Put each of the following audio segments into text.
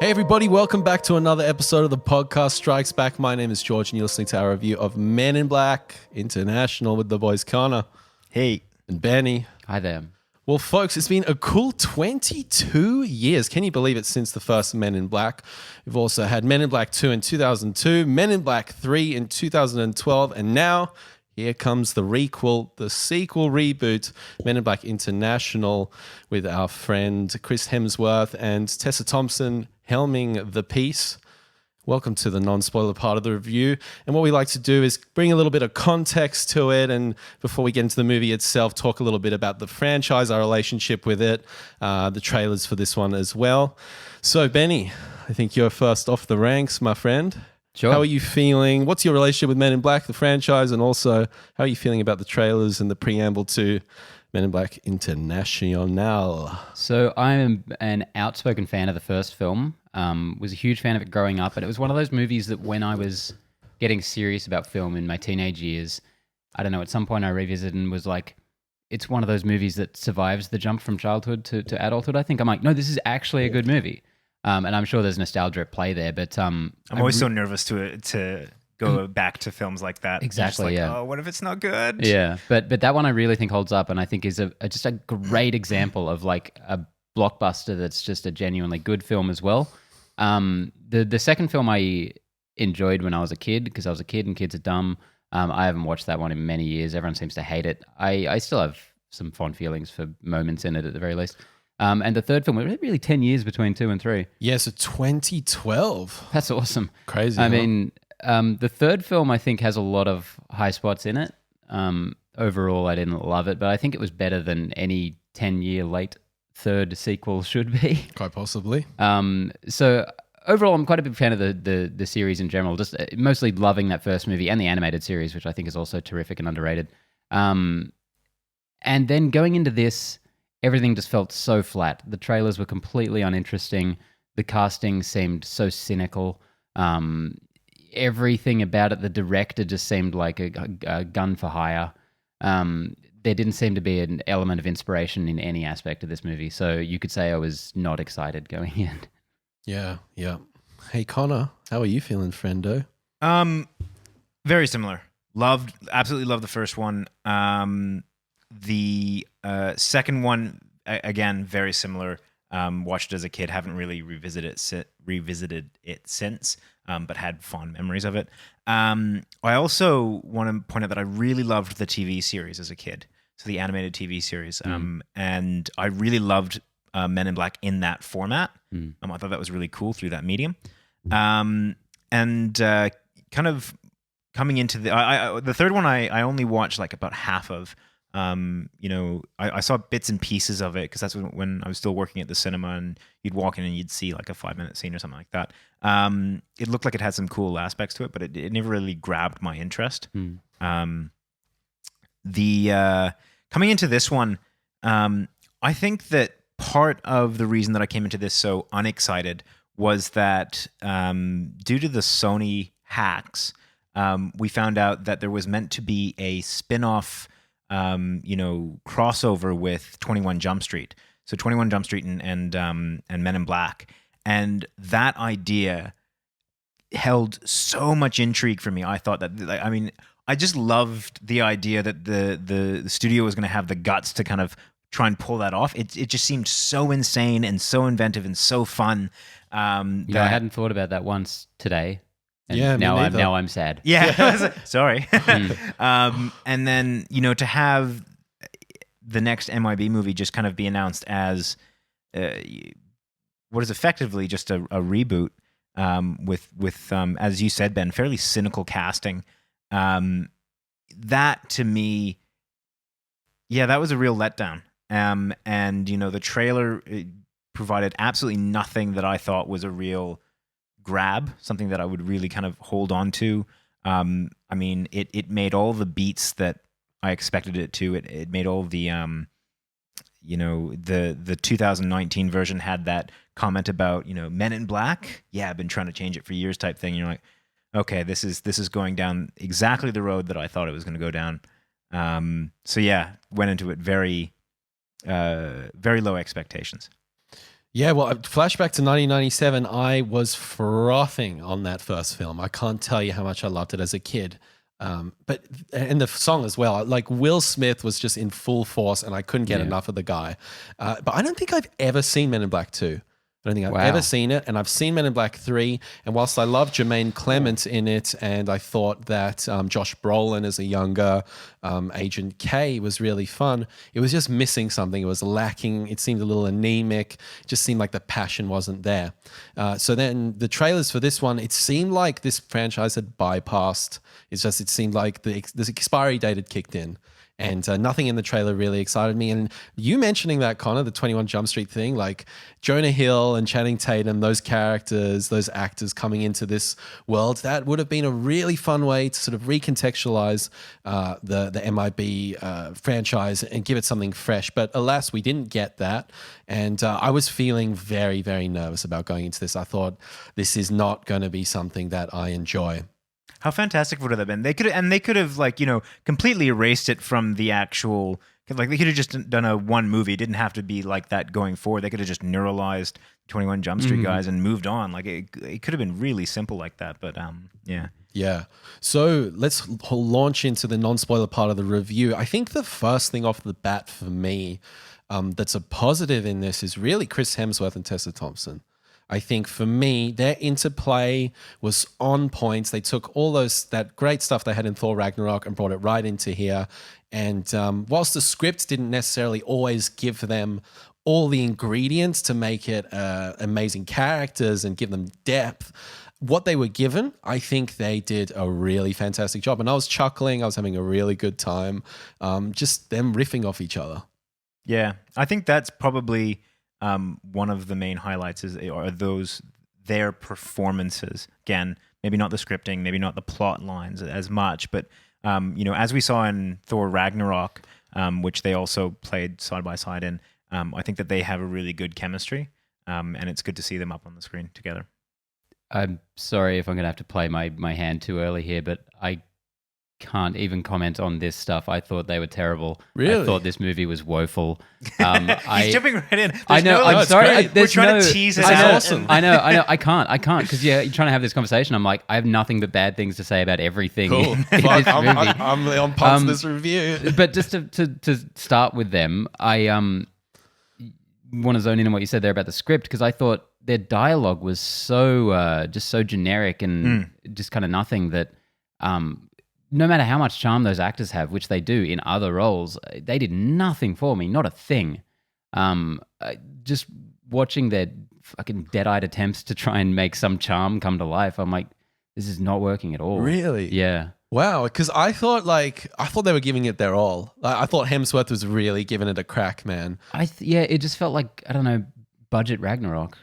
Hey everybody, welcome back to another episode of the podcast Strikes Back. My name is George and you're listening to our review of Men in Black International with the boys Connor. Hey. And Benny. Hi there. Well, folks, it's been a cool 22 years. Can you believe it, since the first Men in Black? We've also had Men in Black 2 in 2002, Men in Black 3 in 2012, and now here comes the sequel reboot, Men in Black International, with our friend Chris Hemsworth and Tessa Thompson helming the piece. Welcome to the non-spoiler part of the review. And what we like to do is bring a little bit of context to it. And before we get into the movie itself, talk a little bit about the franchise, our relationship with it, the trailers for this one as well. So, Benny, I think you're first off the ranks, my friend. Sure. How are you feeling? What's your relationship with Men in Black, the franchise? And also, how are you feeling about the trailers and the preamble to Men in Black International? So I'm an outspoken fan of the first film. Was a huge fan of it growing up, and it was one of those movies that when I was getting serious about film in my teenage years, I don't know, at some point I revisited and was like, it's one of those movies that survives the jump from childhood to adulthood. I think I'm like, no, this is actually a good movie. And I'm sure there's nostalgia at play there, but I'm always so nervous to go back to films like that. Exactly, like, yeah. Oh, what if it's not good? Yeah, but that one I really think holds up, and I think is just a great example of like a blockbuster that's just a genuinely good film as well. The second film I enjoyed when I was a kid, because I was a kid and kids are dumb. I haven't watched that one in many years. Everyone seems to hate it. I still have some fond feelings for moments in it at the very least. And the third film, it was really 10 years between 2 and 3. Yeah, so 2012. That's awesome. Crazy. I mean, the third film I think has a lot of high spots in it. Overall, I didn't love it, but I think it was better than any 10-year late third sequel should be. Quite possibly. So overall, I'm quite a big fan of the series in general, just mostly loving that first movie and the animated series, which I think is also terrific and underrated. And then going into this, everything just felt so flat. The trailers were completely uninteresting. The casting seemed so cynical. Everything about it, the director just seemed like a gun for hire. There didn't seem to be an element of inspiration in any aspect of this movie. So you could say I was not excited going in. Yeah. Hey, Connor, how are you feeling, friendo? Very similar. Absolutely loved the first one. The second one, again, very similar. Watched it as a kid, haven't really revisited it since, but had fond memories of it. I also want to point out that I really loved the TV series as a kid, so the animated TV series, and I really loved Men in Black in that format. I thought that was really cool through that medium, and kind of coming into the third one, I only watched like about half of. I saw bits and pieces of it because that's when I was still working at the cinema, and you'd walk in and you'd see like a 5-minute scene or something like that. It looked like it had some cool aspects to it, but it never really grabbed my interest. Coming into this one, I think that part of the reason that I came into this so unexcited was that due to the Sony hacks, we found out that there was meant to be a spin-off crossover with 21 Jump Street. So 21 Jump Street and Men in Black. And that idea held so much intrigue for me. I thought that, I just loved the idea that the studio was going to have the guts to kind of try and pull that off. It just seemed so insane and so inventive and so fun. I hadn't thought about that once today. And yeah, now I'm sad. Yeah, sorry. And then to have the next MIB movie just kind of be announced as what is effectively just a reboot with as you said, Ben, fairly cynical casting. That to me, that was a real letdown. And the trailer provided absolutely nothing that I thought was a real grab, something that I would really kind of hold on to. It made all the beats that I expected it to. It made all the the 2019 version had that comment about Men in Black. Yeah, I've been trying to change it for years type thing. You're like, okay, this is going down exactly the road that I thought it was going to go down. Went into it very low expectations. Yeah, well, flashback to 1997, I was frothing on that first film. I can't tell you how much I loved it as a kid. But and the song as well, like Will Smith was just in full force, and I couldn't get enough of the guy. But I don't think I've ever seen Men in Black 2. I don't think I've ever seen it, and I've seen Men in Black 3. And whilst I love Jermaine Clement in it, and I thought that Josh Brolin as a younger Agent K was really fun, it was just missing something. It was lacking. It seemed a little anemic. It just seemed like the passion wasn't there. So then the trailers for this one, it seemed like this franchise had bypassed. It seemed like the expiry date had kicked in. And nothing in the trailer really excited me. And you mentioning that, Connor, the 21 Jump Street thing, like Jonah Hill and Channing Tatum, those characters, those actors coming into this world, that would have been a really fun way to sort of recontextualize the MIB franchise and give it something fresh. But alas, we didn't get that. And I was feeling very, very nervous about going into this. I thought this is not going to be something that I enjoy. How fantastic would it have been? They could have like, completely erased it from the actual, like they could have just done a one movie. It didn't have to be like that going forward. They could have just neuralized 21 Jump Street guys and moved on. Like it could have been really simple like that, but yeah. Yeah. So let's launch into the non-spoiler part of the review. I think the first thing off the bat for me that's a positive in this is really Chris Hemsworth and Tessa Thompson. I think for me, their interplay was on point. They took all that great stuff they had in Thor Ragnarok and brought it right into here. And whilst the script didn't necessarily always give them all the ingredients to make it amazing characters and give them depth, what they were given, I think they did a really fantastic job. And I was chuckling. I was having a really good time. Just them riffing off each other. Yeah, I think that's probably... one of the main highlights are their performances. Again, maybe not the scripting, maybe not the plot lines as much, but as we saw in Thor Ragnarok, which they also played side by side in, I think that they have a really good chemistry, and it's good to see them up on the screen together. I'm sorry if I'm going to have to play my hand too early here, but I can't even comment on this stuff. I thought they were terrible. Really? I thought this movie was woeful. He's jumping right in. I know. I'm sorry. We're trying to tease it out. That's awesome. I know. I can't because you're trying to have this conversation. I'm like, I have nothing but bad things to say about everything. Cool. In this movie. I'm on parts of this review. But just to start with them, I want to zone in on what you said there about the script, because I thought their dialogue was so just so generic and just kind of nothing that. No matter how much charm those actors have, which they do in other roles, they did nothing for me, not a thing. Just watching their fucking dead-eyed attempts to try and make some charm come to life, I'm like, this is not working at all. Really? Yeah. Wow, because I thought they were giving it their all. I thought Hemsworth was really giving it a crack, man. It just felt like, I don't know, budget Ragnarok.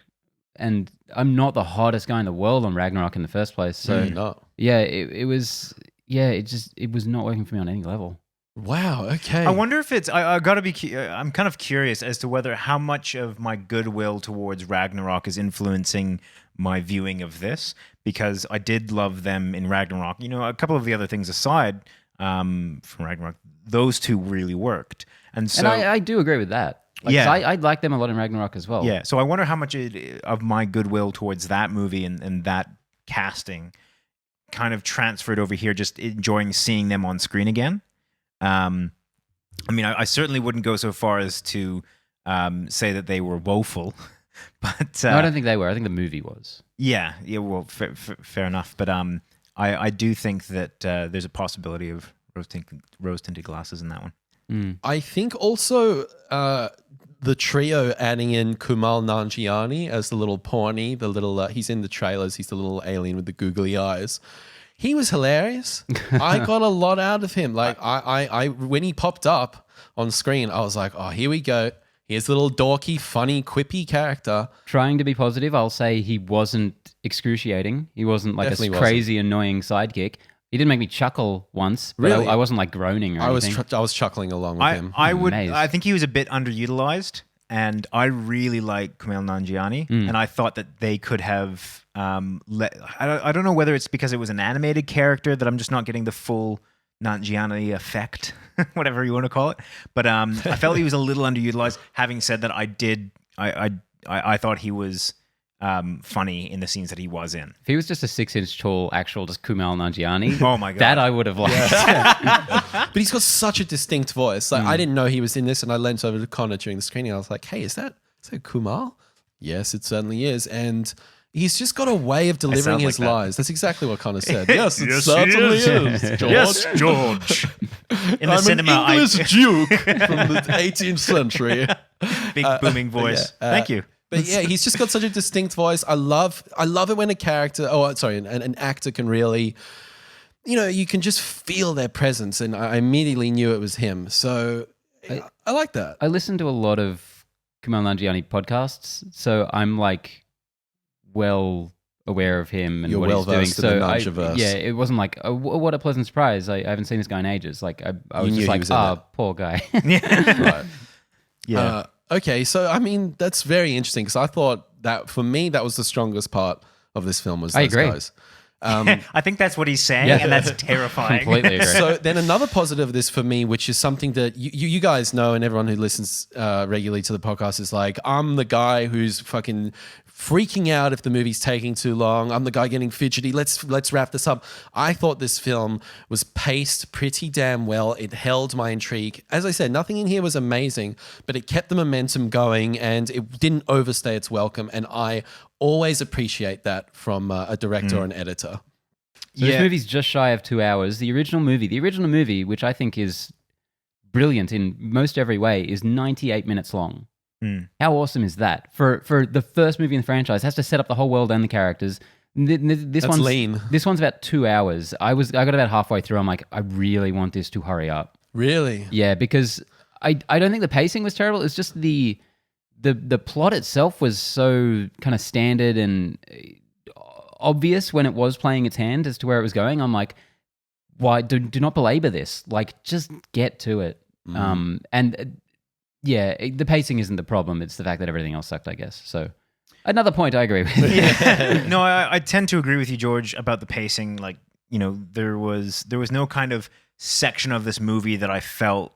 And I'm not the hottest guy in the world on Ragnarok in the first place. So not. Yeah, it was... Yeah, it was not working for me on any level. Wow. Okay. I wonder if it's. I gotta be. I'm kind of curious as to how much of my goodwill towards Ragnarok is influencing my viewing of this, because I did love them in Ragnarok. A couple of the other things aside from Ragnarok, those two really worked, and I do agree with that. I like them a lot in Ragnarok as well. Yeah. So I wonder how much of my goodwill towards that movie and that casting kind of transferred over here, just enjoying seeing them on screen again. I certainly wouldn't go so far as to say that they were woeful, but no, I don't think they were. I think the movie was. Yeah. Well, fair enough. But I do think that there's a possibility of rose-tinted glasses in that one. I think also the trio adding in Kumail Nanjiani as the little Pawnee, the little he's in the trailers. He's the little alien with the googly eyes. He was hilarious. I got a lot out of him. Like I when he popped up on screen, I was like, oh, here we go. Here's a little dorky, funny, quippy character. Trying to be positive, I'll say he wasn't excruciating. He wasn't like Definitely a crazy, annoying sidekick. He did make me chuckle once. But Really? I wasn't like groaning or anything. I was chuckling along with him. I think he was a bit underutilized, and I really like Kumail Nanjiani, and I thought that they could have I don't know whether it's because it was an animated character that I'm just not getting the full Nanjiani effect, whatever you want to call it. But I felt he was a little underutilized. Having said that, I I thought he was funny in the scenes that he was in. If he was just a 6-inch tall actual just Kumail Nanjiani, Oh my God. that I would have liked. But he's got such a distinct voice. Like I didn't know he was in this, and I leant over to Connor during the screening. I was like, "Hey, is that Kumail?" Yes, it certainly is, and he's just got a way of delivering sounds his like that. lines. That's exactly what Connor said. Yes, it Yes, certainly he is. is. George. Yes, George. In the I'm cinema, an English duke from the 18th century. big booming voice. Thank you. But yeah, he's just got such a distinct voice. I love it when an actor can really, you can just feel their presence, and I immediately knew it was him. So I like that. I listen to a lot of Kumail Nanjiani podcasts, so I'm like well aware of him and You're what well he's doing. versed in the So Nanjiverse. it wasn't like, oh, what a pleasant surprise. I haven't seen this guy in ages. Like I was knew just he like, was in that. poor guy. Right. Yeah. Okay, so I mean that's very interesting because I thought that for me that was the strongest part of this film was I those agree. guys. I think that's what he's saying, Yeah. and that's terrifying. Completely agree. So then another positive of this for me, which is something that you guys know, and everyone who listens regularly to the podcast is like, I'm the guy who's fucking freaking out if the movie's taking too long. I'm the guy getting fidgety. Let's wrap this up. I thought this film was paced pretty damn well. It held my intrigue. As I said, nothing in here was amazing, but it kept the momentum going and it didn't overstay its welcome. And I always appreciate that from a director or an editor. So this movie's just shy of 2 hours. The original movie, which I think is brilliant in most every way, is 98 minutes long. How awesome is that? For the first movie in the franchise, it has to set up the whole world and the characters. This one's lean. This one's about 2 hours. I got about halfway through. I'm like, I really want this to hurry up. Really? Yeah, because I don't think the pacing was terrible. It's just the plot itself was so kind of standard and obvious when it was playing its hand as to where it was going. I'm like, why do not belabor this? Like, just get to it. The pacing isn't the problem. It's the fact that everything else sucked, I guess. So another point I agree with. No, I tend to agree with you, George, about the pacing. Like, there was no kind of section of this movie that I felt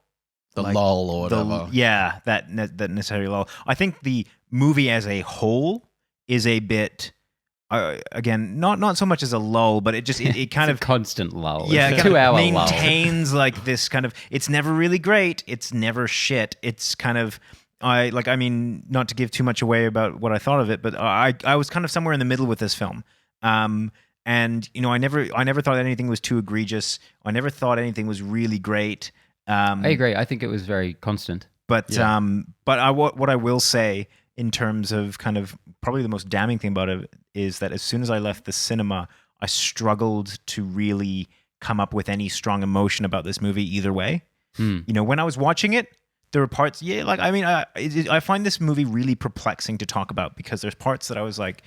The like lull or whatever. that necessary lull. I think the movie as a whole is a bit, again, not so much as a lull, but it kind of constant lull. yeah, It's a kind of 2 hour lull. maintains like this kind of. It's never really great. It's never shit. It's kind of. Not to give too much away about what I thought of it, but I was kind of somewhere in the middle with this film. And I never thought anything was too egregious. I never thought anything was really great. I agree. I think it was very constant. But what I will say in terms of kind of probably the most damning thing about it is that as soon as I left the cinema, I struggled to really come up with any strong emotion about this movie either way. When I was watching it, there were parts. I find this movie really perplexing to talk about because there's parts that I was like,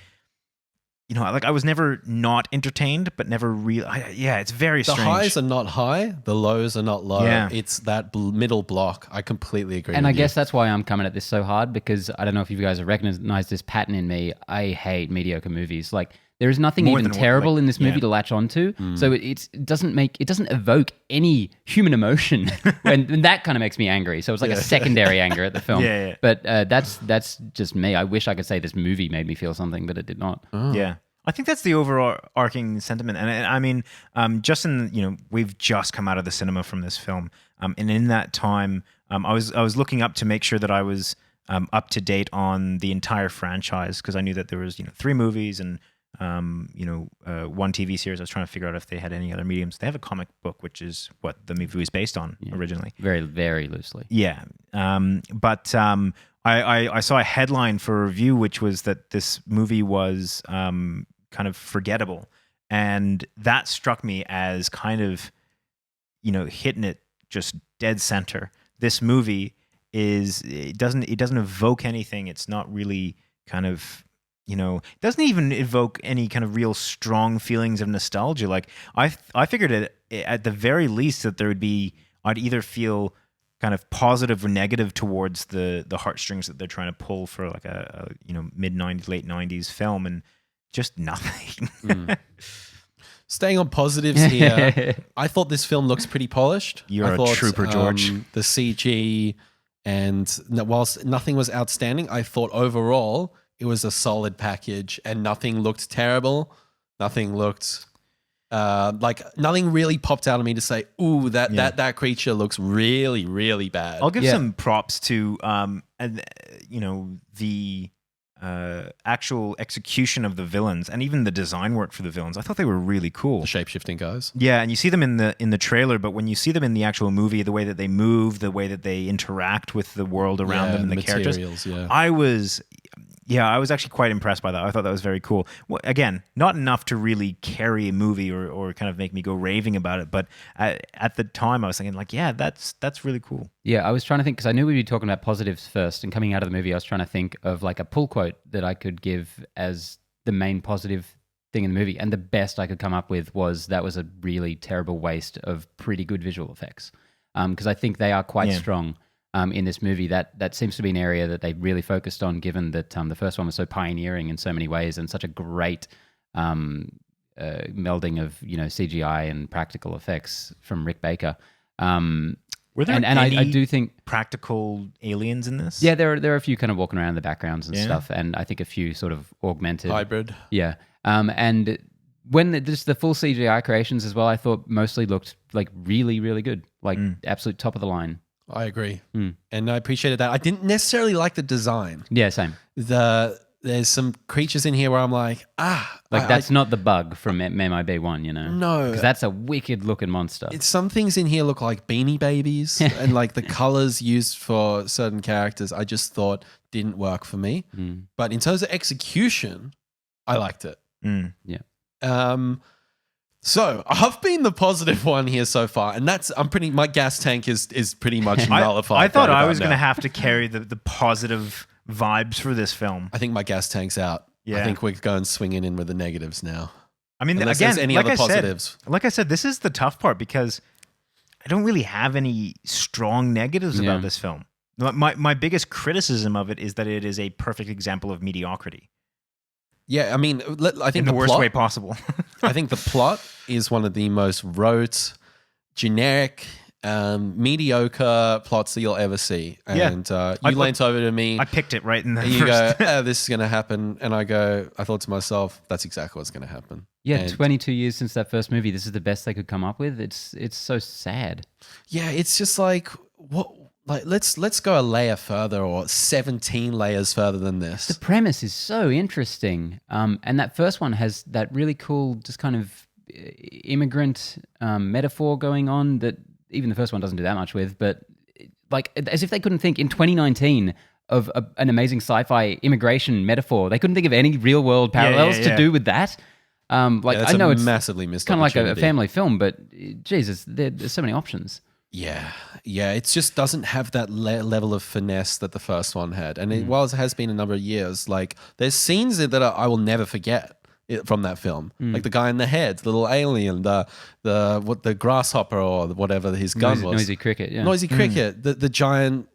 I was never not entertained, but never really. It's very The strange. highs are not high, the lows are not low. Yeah. It's that middle block. I completely agree And with I you. guess that's why I'm coming at this so hard, because I don't know if you guys have recognized this pattern in me. I hate mediocre movies. Like, there is nothing More even than terrible in this movie yeah. to latch onto. So it doesn't evoke any human emotion, and that kind of makes me angry. So it's like a secondary anger at the film. Yeah. But that's just me. I wish I could say this movie made me feel something, but it did not. Yeah. I think that's the overarching sentiment. And I mean, we've just come out of the cinema from this film. And in that time, I was looking up to make sure that I was up to date on the entire franchise because I knew that there was, 3 movies and, one TV series. I was trying to figure out if they had any other mediums. They have a comic book, which is what the movie was based on originally. Very, very loosely. Yeah. But I saw a headline for a review, which was that this movie was kind of forgettable. And that struck me as kind of, hitting it just dead center. This movie it doesn't evoke anything. It's not really kind of, it doesn't even evoke any kind of real strong feelings of nostalgia. Like I figured it at the very least that there would be, I'd either feel kind of positive or negative towards the heartstrings that they're trying to pull for like a mid-90s, late 90s film, and just nothing. Staying on positives here, I thought this film looks pretty polished. You're I a thought, trooper, George. The CG And whilst nothing was outstanding, I thought overall it was a solid package, and nothing looked terrible. Nothing looked like nothing really popped out of me to say, "Ooh, that creature looks really, really bad." I'll give some props to the actual execution of the villains and even the design work for the villains. I thought they were really cool. The shape-shifting guys. Yeah, and you see them in the trailer, but when you see them in the actual movie, the way that they move, the way that they interact with the world around them and the characters, I was actually quite impressed by that. I thought that was very cool. Well, again, not enough to really carry a movie or kind of make me go raving about it, but at the time I was thinking like, yeah, that's really cool. Yeah, I was trying to think, because I knew we'd be talking about positives first, and coming out of the movie, I was trying to think of like a pull quote that I could give as the main positive thing in the movie, and the best I could come up with was that was a really terrible waste of pretty good visual effects, because I think they are quite strong in this movie. That seems to be an area that they really focused on, given that the first one was so pioneering in so many ways and such a great melding of CGI and practical effects from Rick Baker. Were there I do think practical aliens in this? Yeah, there are a few kind of walking around in the backgrounds and stuff, and I think a few sort of augmented hybrid. Yeah, and when the full CGI creations as well, I thought mostly looked like really, really good, like absolute top of the line. I agree, and I appreciated that. I didn't necessarily like the design. Yeah, same. There's some creatures in here where I'm like, that's not the bug from MIB1, No, because that's a wicked looking monster. Some things in here look like Beanie Babies, and like the colors used for certain characters, I just thought didn't work for me. But in terms of execution, I liked it. Yeah. So I've been the positive one here so far, and my gas tank is pretty much nullified. I thought I was going to have to carry the positive vibes for this film. I think my gas tank's out. Yeah. I think we're going swinging in with the negatives now. I mean, unless again, there's any like other I positives. Like I said, this is the tough part because I don't really have any strong negatives about this film. My biggest criticism of it is that it is a perfect example of mediocrity. Yeah, I mean, I think in the worst way possible. I think the plot is one of the most rote, generic, mediocre plots that you'll ever see. And you leant over to me. I picked it right in the and first. You go, this is going to happen. And I thought to myself, that's exactly what's going to happen. Yeah, and 22 years since that first movie. This is the best they could come up with. It's so sad. Yeah, it's just like, what? Like, let's go a layer further or 17 layers further than this. The premise is so interesting. And that first one has that really cool, just kind of immigrant metaphor going on that even the first one doesn't do that much with. But like, as if they couldn't think in 2019 of an amazing sci-fi immigration metaphor. They couldn't think of any real world parallels to do with that. I know it's massively missed kind of like a family film, but Jesus, there's so many options. Yeah, it just doesn't have that level of finesse that the first one had. And while it has been a number of years, like there's scenes that I will never forget from that film. Like the guy in the head, the little alien, the grasshopper or whatever his gun was. Noisy cricket, yeah. Noisy cricket, the giant,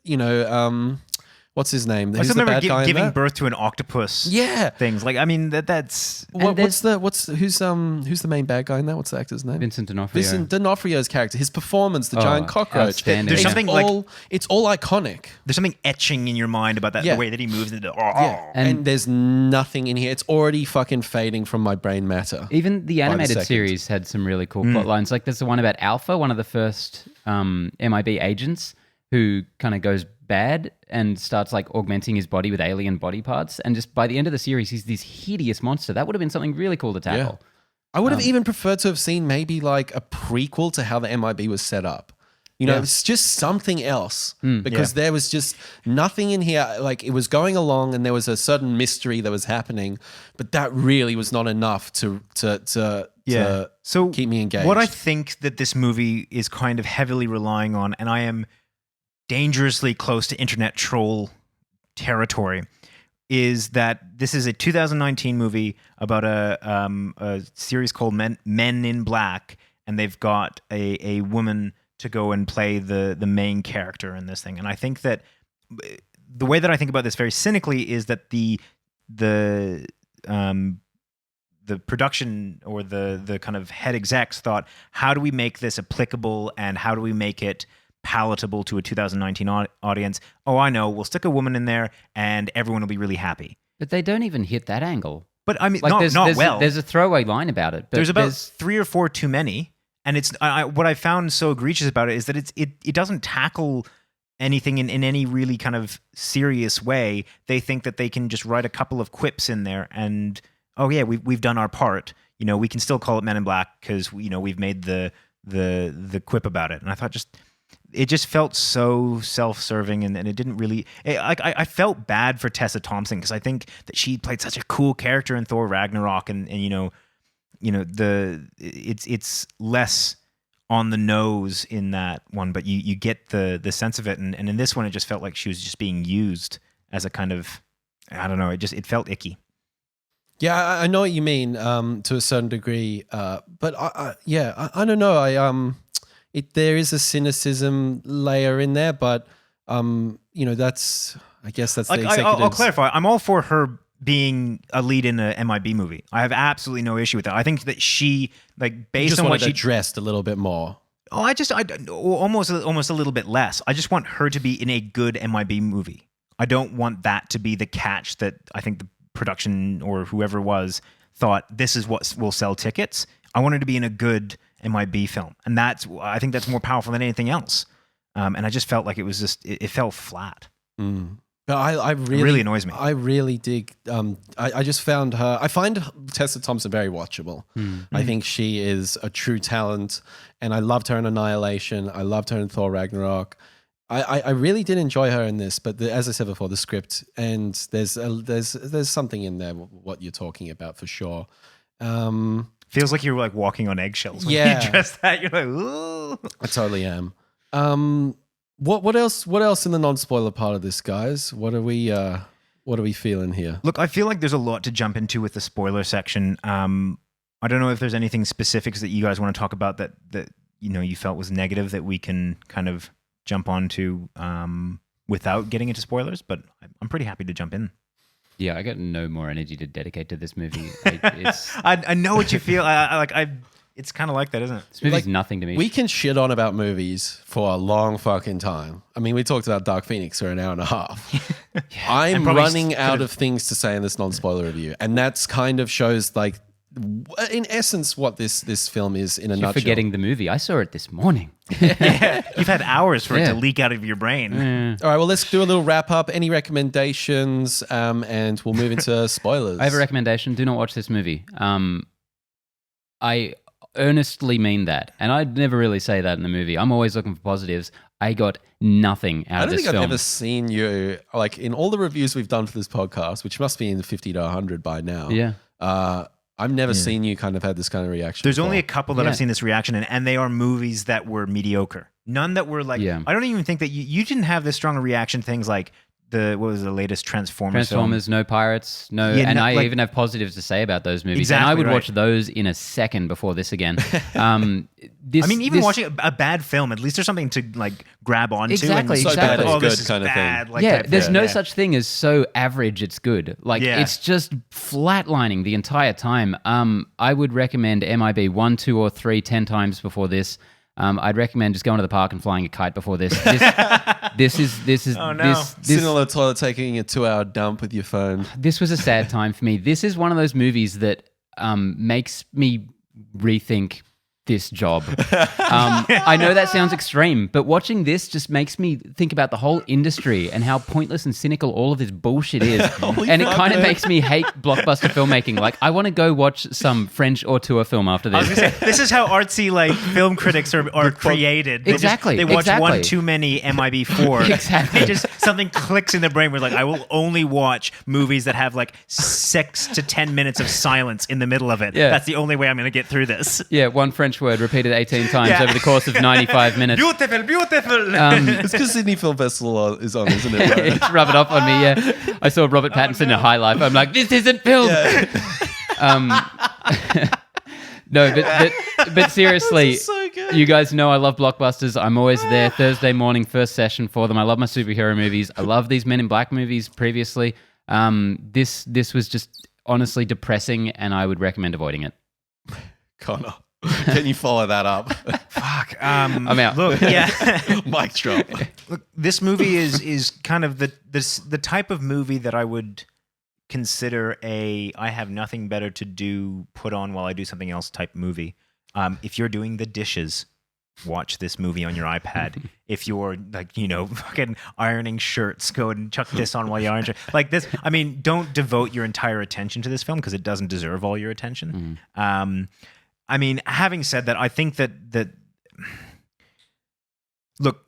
what's his name? I just remember giving birth to an octopus. Yeah, things like that's who's the main bad guy in that? What's the actor's name? Vincent D'Onofrio. Vincent D'Onofrio's character, his performance, the giant cockroach. There's something it's all iconic. There's something etching in your mind about that the way that he moves. And there's nothing in here. It's already fucking fading from my brain matter. Even the animated series had some really cool plot lines. Like there's the one about Alpha, one of the first MIB agents who kind of goes bad and starts like augmenting his body with alien body parts, and just by the end of the series he's this hideous monster. That would have been something really cool to tackle. I would have even preferred to have seen maybe like a prequel to how the MIB was set up. It's just something else because there was just nothing in here. Like it was going along and there was a certain mystery that was happening, but that really was not enough to keep me engaged. What I think that this movie is kind of heavily relying on, and I am dangerously close to internet troll territory, is that this is a 2019 movie about a series called Men in Black, and they've got a woman to go and play the main character in this thing. And I think that the way that I think about this very cynically is that the production or the kind of head execs thought, how do we make this applicable and how do we make it palatable to a 2019 audience. Oh, I know. We'll stick a woman in there, and everyone will be really happy. But they don't even hit that angle. But I mean, Like not there's a throwaway line about it. But there's about 3 or 4 too many, and it's what I found so egregious about it is that it doesn't tackle anything in any really kind of serious way. They think that they can just write a couple of quips in there, and oh yeah, we've done our part. You know, we can still call it Men in Black because we've made the quip about it. And I thought it just felt so self-serving, and it didn't really. I felt bad for Tessa Thompson because I think that she played such a cool character in Thor Ragnarok, and it's less on the nose in that one, but you get the sense of it, and in this one it just felt like she was just being used as a kind of, I don't know, it felt icky. Yeah, I know what you mean to a certain degree, but I don't know. There is a cynicism layer in there, but I guess that's the executives. I'll clarify. I'm all for her being a lead in a MIB movie. I have absolutely no issue with that. I think that she, like, based just on what she she dressed a little bit more. Oh, I almost a little bit less. I just want her to be in a good MIB movie. I don't want that to be the catch that I think the production or whoever was thought this is what will sell tickets. I want her to be in a good MIB film, and I think that's more powerful than anything else. And I just felt like it was it fell flat. Mm. But it really annoys me. I really dig. I just found her. I find Tessa Thompson very watchable. I think she is a true talent, and I loved her in Annihilation. I loved her in Thor Ragnarok. I really did enjoy her in this, but as I said before, the script and there's something in there what you're talking about for sure. Feels like you're like walking on eggshells when Yeah. you dress that. You're like, ooh. I totally am. What else in the non-spoiler part of this, guys? What are we feeling here? Look, I feel like there's a lot to jump into with the spoiler section. I don't know if there's anything specifics that you guys want to talk about that you felt was negative that we can kind of jump onto without getting into spoilers, but I'm pretty happy to jump in. Yeah, I got no more energy to dedicate to this movie. I know what you feel. It's kind of like that, isn't it? This movie's nothing to me. We can shit on about movies for a long fucking time. I mean, we talked about Dark Phoenix for an hour and a half. I'm running out of things to say in this non-spoiler review, and that's kind of shows like, in essence, what this film is in a You're nutshell. forgetting the movie. I saw it this morning. Yeah, you've had hours for it to leak out of your brain. All right, well, let's do a little wrap up. Any recommendations, and we'll move into spoilers. I have a recommendation. Do not watch this movie. I earnestly mean that, and I'd never really say that in the movie. I'm always looking for positives. I got nothing out of this film. I don't think I've ever seen you, like, in all the reviews we've done for this podcast, which must be in the 50 to 100 by now. Yeah. I've never seen you kind of had this kind of reaction. There's before. only a couple that I've seen this reaction in, and they are movies that were mediocre. None that were like, I don't even think that you didn't have this strong a reaction to things like what was the latest Transformers film? No pirates, I even have positives to say about those movies. Exactly, and I would right. watch those in a second before this again. Watching a bad film, at least there's something to like grab onto. Exactly, and so bad it's oh, good this is kind of bad. thing. Like there's no such thing as so average it's good. Like Yeah. it's just flatlining the entire time. I would recommend MIB 1, 2, or 3, 10 times before this. I'd recommend just going to the park and flying a kite before this. This is Oh, no. Sitting on the toilet taking a 2-hour dump with your phone. This was a sad time for me. This is one of those movies that makes me rethink this job. I know that sounds extreme, but watching this just makes me think about the whole industry and how pointless and cynical all of this bullshit is. And it kind of makes me hate blockbuster filmmaking. Like, I want to go watch some French auteur film after I was this. gonna say, this is how artsy like film critics are created. Exactly, They watch exactly. one too many MIB4. Exactly. It just something clicks in their brain where like I will only watch movies that have like 6 to 10 minutes of silence in the middle of it. Yeah. That's the only way I'm going to get through this. Yeah, one French word repeated 18 times over the course of 95 minutes. Beautiful, beautiful. It's because Sydney Film Festival is on, isn't it? Right? Rub it off on me, yeah. I saw Robert Pattinson in High Life. I'm like, this isn't film. No, but seriously, This is so good. you guys know I love blockbusters. I'm always there Thursday morning, first session for them. I love my superhero movies. I love these Men in Black movies previously. This was just honestly depressing, and I would recommend avoiding it. Connor, can you follow that up? Fuck. Fuck. I'm out. Look, yeah. Mic drop. Look, this movie is kind of the type of movie that I would consider I have nothing better to do, put on while I do something else type movie. If you're doing the dishes, watch this movie on your iPad. If you're fucking ironing shirts, go and chuck this on while you iron shirts. Like this, I mean, don't devote your entire attention to this film because it doesn't deserve all your attention. I mean, having said that, I think that look,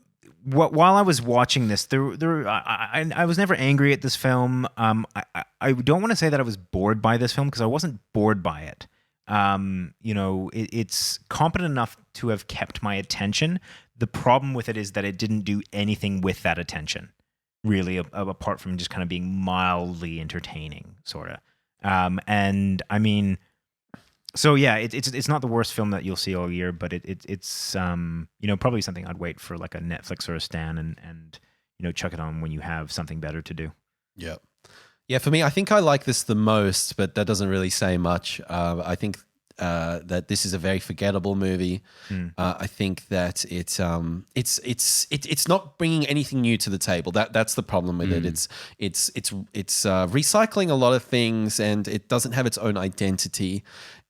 while I was watching this, I was never angry at this film. I don't want to say that I was bored by this film because I wasn't bored by it. It's competent enough to have kept my attention. The problem with it is that it didn't do anything with that attention, really, apart from just kind of being mildly entertaining, sort of. And I mean, so yeah, it's not the worst film that you'll see all year, but it's probably something I'd wait for like a Netflix or a Stan and chuck it on when you have something better to do. Yeah. Yeah, for me, I think I like this the most, but that doesn't really say much. I think that this is a very forgettable movie. I think that it's not bringing anything new to the table. That's the problem with it. It's recycling a lot of things, and it doesn't have its own identity.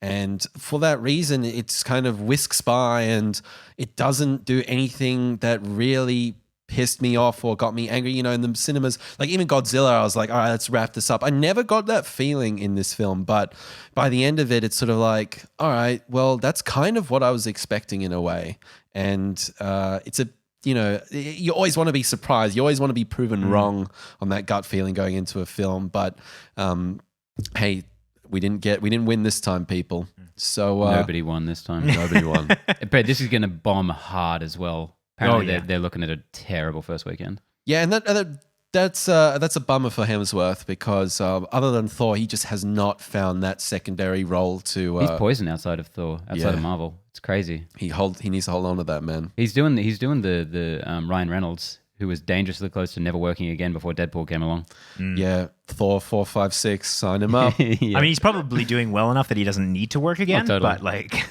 And for that reason, it's kind of whisks by, and it doesn't do anything that really pissed me off or got me angry. In the cinemas, like even Godzilla, I was like, all right, let's wrap this up. I never got that feeling in this film, but by the end of it, it's sort of like, all right, well, that's kind of what I was expecting in a way. And it's you always want to be surprised. You always want to be proven wrong on that gut feeling going into a film. But hey, we didn't win this time, people. So Nobody won this time. Nobody won. But this is going to bomb hard as well. Apparently, they're looking at a terrible first weekend. Yeah, and that's a bummer for Hemsworth because other than Thor, he just has not found that secondary role to. He's poison outside of Thor, outside of Marvel. It's crazy. He needs to hold on to that, man. He's doing the Ryan Reynolds, who was dangerously close to never working again before Deadpool came along. Yeah, Thor 4, 5, 6, sign him up. Yeah. I mean, he's probably doing well enough that he doesn't need to work again. Oh, totally. But like,